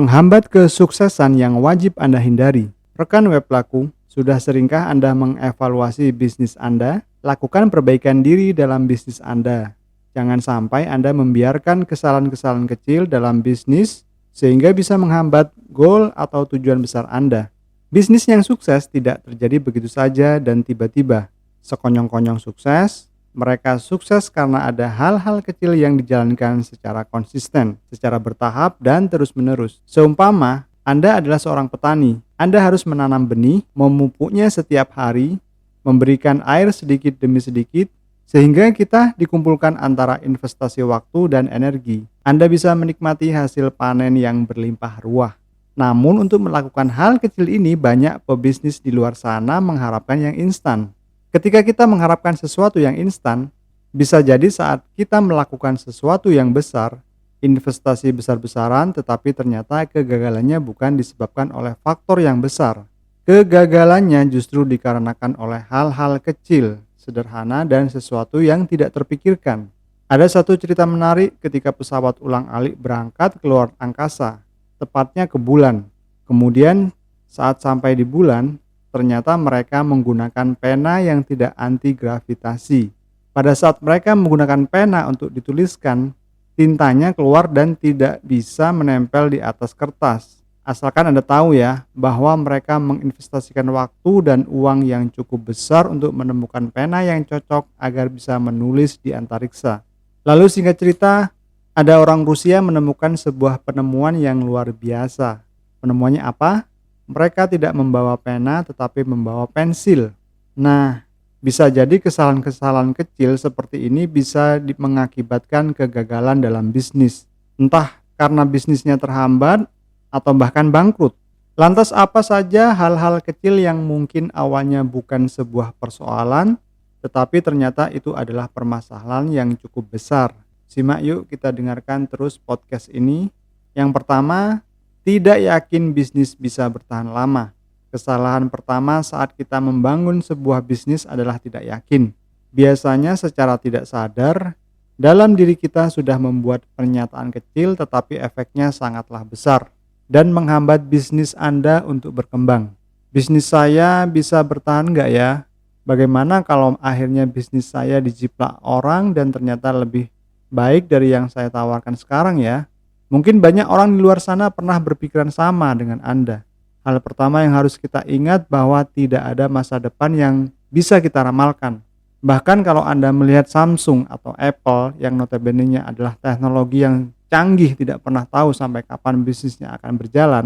Penghambat kesuksesan yang wajib Anda hindari. Rekan web laku, sudah seringkah Anda mengevaluasi bisnis Anda? Lakukan perbaikan diri dalam bisnis Anda. Jangan sampai Anda membiarkan kesalahan-kesalahan kecil dalam bisnis sehingga bisa menghambat goal atau tujuan besar Anda. Bisnis yang sukses tidak terjadi begitu saja dan tiba-tiba. Sekonyong-konyong sukses, mereka sukses karena ada hal-hal kecil yang dijalankan secara konsisten, secara bertahap dan terus-menerus. Seumpama Anda adalah seorang petani, Anda harus menanam benih, memupuknya setiap hari, memberikan air sedikit demi sedikit, sehingga kita dikumpulkan antara investasi waktu dan energi. Anda bisa menikmati hasil panen yang berlimpah ruah. Namun untuk melakukan hal kecil ini, banyak pebisnis di luar sana mengharapkan yang instan. Ketika kita mengharapkan sesuatu yang instan, bisa jadi saat kita melakukan sesuatu yang besar, investasi besar-besaran, tetapi ternyata kegagalannya bukan disebabkan oleh faktor yang besar. Kegagalannya justru dikarenakan oleh hal-hal kecil, sederhana, dan sesuatu yang tidak terpikirkan. Ada satu cerita menarik ketika pesawat ulang-alik berangkat ke luar angkasa, tepatnya ke bulan. Kemudian saat sampai di bulan, ternyata mereka menggunakan pena yang tidak anti gravitasi. Pada saat mereka menggunakan pena untuk dituliskan, tintanya keluar dan tidak bisa menempel di atas kertas. Asalkan Anda tahu ya, bahwa mereka menginvestasikan waktu dan uang yang cukup besar untuk menemukan pena yang cocok agar bisa menulis di antariksa. Lalu singkat cerita, ada orang Rusia menemukan sebuah penemuan yang luar biasa. Penemuannya apa? Mereka tidak membawa pena tetapi membawa pensil. Nah, bisa jadi kesalahan-kesalahan kecil seperti ini bisa mengakibatkan kegagalan dalam bisnis. Entah karena bisnisnya terhambat atau bahkan bangkrut. Lantas apa saja hal-hal kecil yang mungkin awalnya bukan sebuah persoalan, tetapi ternyata itu adalah permasalahan yang cukup besar. Simak yuk, kita dengarkan terus podcast ini. Yang pertama, tidak yakin bisnis bisa bertahan lama. Kesalahan pertama saat kita membangun sebuah bisnis adalah tidak yakin. Biasanya secara tidak sadar, dalam diri kita sudah membuat pernyataan kecil tetapi efeknya sangatlah besar dan menghambat bisnis Anda untuk berkembang. Bisnis saya bisa bertahan nggak ya? Bagaimana kalau akhirnya bisnis saya dijiplak orang dan ternyata lebih baik dari yang saya tawarkan sekarang ya? Mungkin banyak orang di luar sana pernah berpikiran sama dengan Anda. Hal pertama yang harus kita ingat bahwa tidak ada masa depan yang bisa kita ramalkan. Bahkan kalau Anda melihat Samsung atau Apple yang notabene-nya adalah teknologi yang canggih, tidak pernah tahu sampai kapan bisnisnya akan berjalan.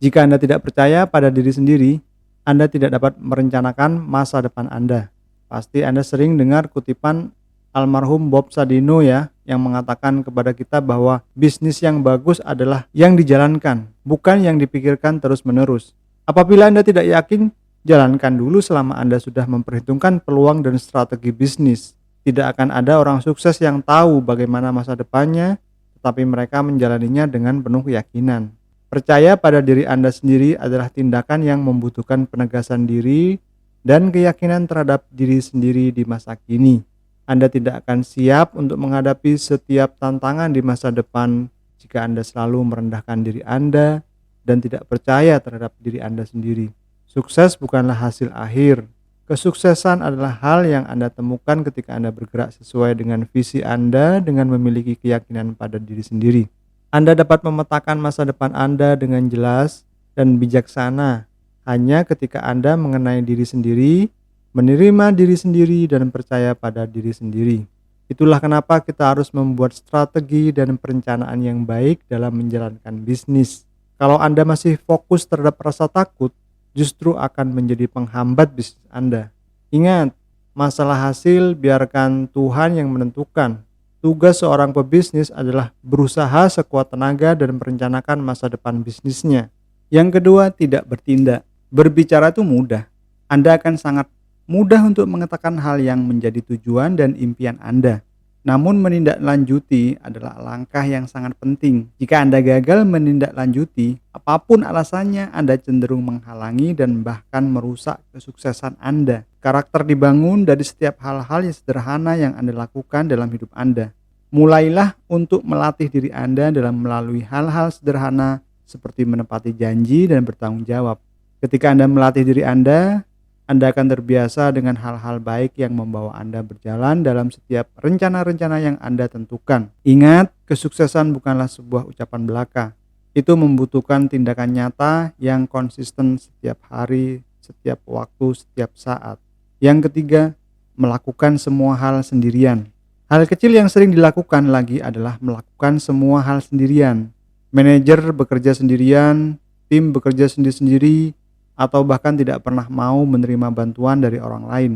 Jika Anda tidak percaya pada diri sendiri, Anda tidak dapat merencanakan masa depan Anda. Pasti Anda sering dengar kutipan almarhum Bob Sadino ya, yang mengatakan kepada kita bahwa bisnis yang bagus adalah yang dijalankan, bukan yang dipikirkan terus-menerus. Apabila Anda tidak yakin, jalankan dulu selama Anda sudah memperhitungkan peluang dan strategi bisnis. Tidak akan ada orang sukses yang tahu bagaimana masa depannya, tetapi mereka menjalaninya dengan penuh keyakinan. Percaya pada diri Anda sendiri adalah tindakan yang membutuhkan penegasan diri dan keyakinan terhadap diri sendiri di masa kini. Anda tidak akan siap untuk menghadapi setiap tantangan di masa depan jika Anda selalu merendahkan diri Anda dan tidak percaya terhadap diri Anda sendiri. Sukses bukanlah hasil akhir. Kesuksesan adalah hal yang Anda temukan ketika Anda bergerak sesuai dengan visi Anda dengan memiliki keyakinan pada diri sendiri. Anda dapat memetakan masa depan Anda dengan jelas dan bijaksana hanya ketika Anda mengenai diri sendiri, menerima diri sendiri, dan percaya pada diri sendiri. Itulah kenapa kita harus membuat strategi dan perencanaan yang baik dalam menjalankan bisnis. Kalau Anda masih fokus terhadap rasa takut, justru akan menjadi penghambat bisnis Anda. Ingat, masalah hasil biarkan Tuhan yang menentukan. Tugas seorang pebisnis adalah berusaha sekuat tenaga dan merencanakan masa depan bisnisnya. Yang kedua, tidak bertindak. Berbicara itu mudah. Anda akan sangat mudah untuk mengatakan hal yang menjadi tujuan dan impian Anda. Namun menindaklanjuti adalah langkah yang sangat penting. Jika Anda gagal menindaklanjuti, apapun alasannya, Anda cenderung menghalangi dan bahkan merusak kesuksesan Anda. Karakter dibangun dari setiap hal-hal yang sederhana yang Anda lakukan dalam hidup Anda. Mulailah untuk melatih diri Anda dalam melalui hal-hal sederhana seperti menepati janji dan bertanggung jawab. Ketika Anda melatih diri Anda akan terbiasa dengan hal-hal baik yang membawa Anda berjalan dalam setiap rencana-rencana yang Anda tentukan. Ingat, kesuksesan bukanlah sebuah ucapan belaka. Itu membutuhkan tindakan nyata yang konsisten setiap hari, setiap waktu, setiap saat. Yang ketiga, melakukan semua hal sendirian. Hal kecil yang sering dilakukan lagi adalah melakukan semua hal sendirian. Manajer bekerja sendirian, tim bekerja sendiri-sendiri, atau bahkan tidak pernah mau menerima bantuan dari orang lain.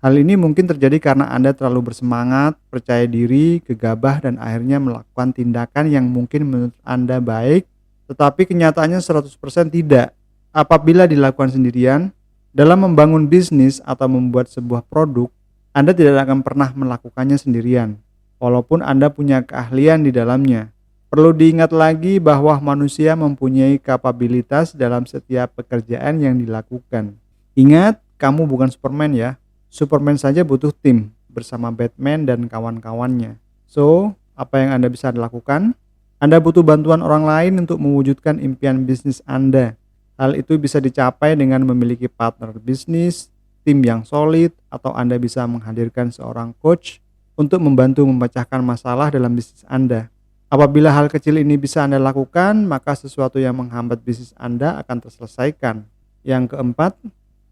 Hal ini mungkin terjadi karena Anda terlalu bersemangat, percaya diri, gegabah, dan akhirnya melakukan tindakan yang mungkin menurut Anda baik, tetapi kenyataannya 100% tidak. Apabila dilakukan sendirian, dalam membangun bisnis atau membuat sebuah produk, Anda tidak akan pernah melakukannya sendirian, walaupun Anda punya keahlian di dalamnya. Perlu diingat lagi bahwa manusia mempunyai kapabilitas dalam setiap pekerjaan yang dilakukan. Ingat, kamu bukan Superman ya. Superman saja butuh tim bersama Batman dan kawan-kawannya. So, apa yang Anda bisa lakukan? Anda butuh bantuan orang lain untuk mewujudkan impian bisnis Anda. Hal itu bisa dicapai dengan memiliki partner bisnis, tim yang solid, atau Anda bisa menghadirkan seorang coach untuk membantu memecahkan masalah dalam bisnis Anda. Apabila hal kecil ini bisa Anda lakukan, maka sesuatu yang menghambat bisnis Anda akan terselesaikan. Yang keempat,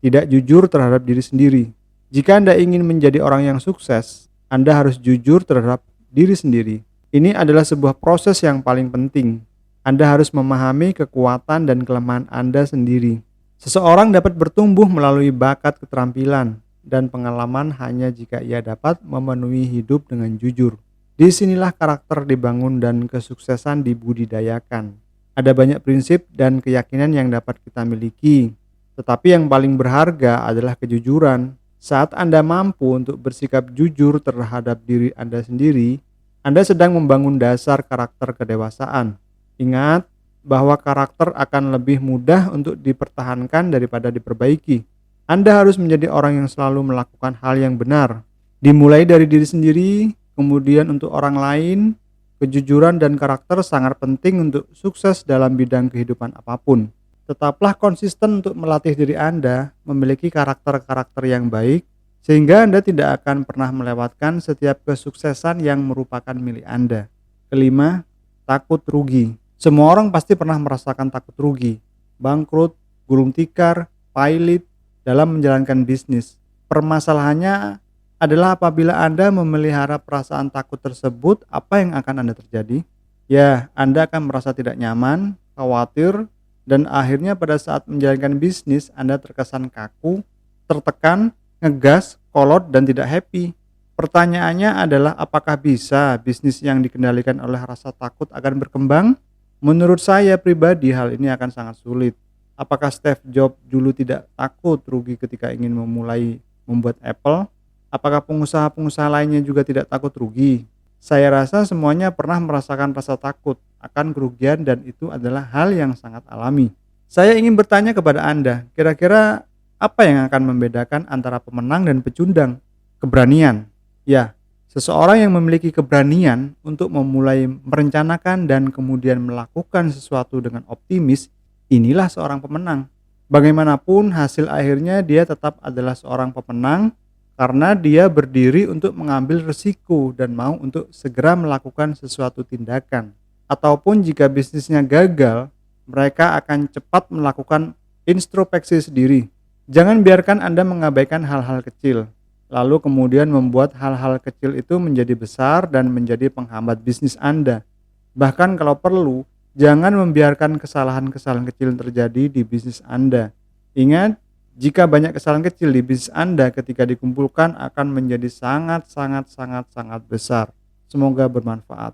tidak jujur terhadap diri sendiri. Jika Anda ingin menjadi orang yang sukses, Anda harus jujur terhadap diri sendiri. Ini adalah sebuah proses yang paling penting. Anda harus memahami kekuatan dan kelemahan Anda sendiri. Seseorang dapat bertumbuh melalui bakat, keterampilan, dan pengalaman hanya jika ia dapat memenuhi hidup dengan jujur. Disinilah karakter dibangun dan kesuksesan dibudidayakan. Ada banyak prinsip dan keyakinan yang dapat kita miliki, tetapi yang paling berharga adalah kejujuran. Saat Anda mampu untuk bersikap jujur terhadap diri Anda sendiri, Anda sedang membangun dasar karakter kedewasaan. Ingat bahwa karakter akan lebih mudah untuk dipertahankan daripada diperbaiki. Anda harus menjadi orang yang selalu melakukan hal yang benar, dimulai dari diri sendiri. Kemudian untuk orang lain, kejujuran dan karakter sangat penting untuk sukses dalam bidang kehidupan apapun. Tetaplah konsisten untuk melatih diri Anda memiliki karakter-karakter yang baik, sehingga Anda tidak akan pernah melewatkan setiap kesuksesan yang merupakan milik Anda. Kelima, takut rugi. Semua orang pasti pernah merasakan takut rugi, bangkrut, gulung tikar, pailit dalam menjalankan bisnis. Permasalahannya adalah apabila Anda memelihara perasaan takut tersebut, apa yang akan Anda terjadi? Ya, Anda akan merasa tidak nyaman, khawatir, dan akhirnya pada saat menjalankan bisnis, Anda terkesan kaku, tertekan, ngegas, kolot, dan tidak happy. Pertanyaannya adalah apakah bisa bisnis yang dikendalikan oleh rasa takut akan berkembang? Menurut saya pribadi hal ini akan sangat sulit. Apakah Steve Jobs dulu tidak takut rugi ketika ingin memulai membuat Apple? Apakah pengusaha-pengusaha lainnya juga tidak takut rugi? Saya rasa semuanya pernah merasakan rasa takut akan kerugian dan itu adalah hal yang sangat alami. Saya ingin bertanya kepada Anda, kira-kira apa yang akan membedakan antara pemenang dan pecundang? Keberanian. Ya, seseorang yang memiliki keberanian untuk memulai merencanakan dan kemudian melakukan sesuatu dengan optimis, inilah seorang pemenang. Bagaimanapun hasil akhirnya dia tetap adalah seorang pemenang, karena dia berdiri untuk mengambil resiko dan mau untuk segera melakukan sesuatu tindakan. Ataupun jika bisnisnya gagal, mereka akan cepat melakukan introspeksi sendiri. Jangan biarkan Anda mengabaikan hal-hal kecil, lalu kemudian membuat hal-hal kecil itu menjadi besar dan menjadi penghambat bisnis Anda. Bahkan kalau perlu, jangan membiarkan kesalahan-kesalahan kecil terjadi di bisnis Anda. Ingat, jika banyak kesalahan kecil di bisnis Anda ketika dikumpulkan akan menjadi sangat besar. Semoga bermanfaat.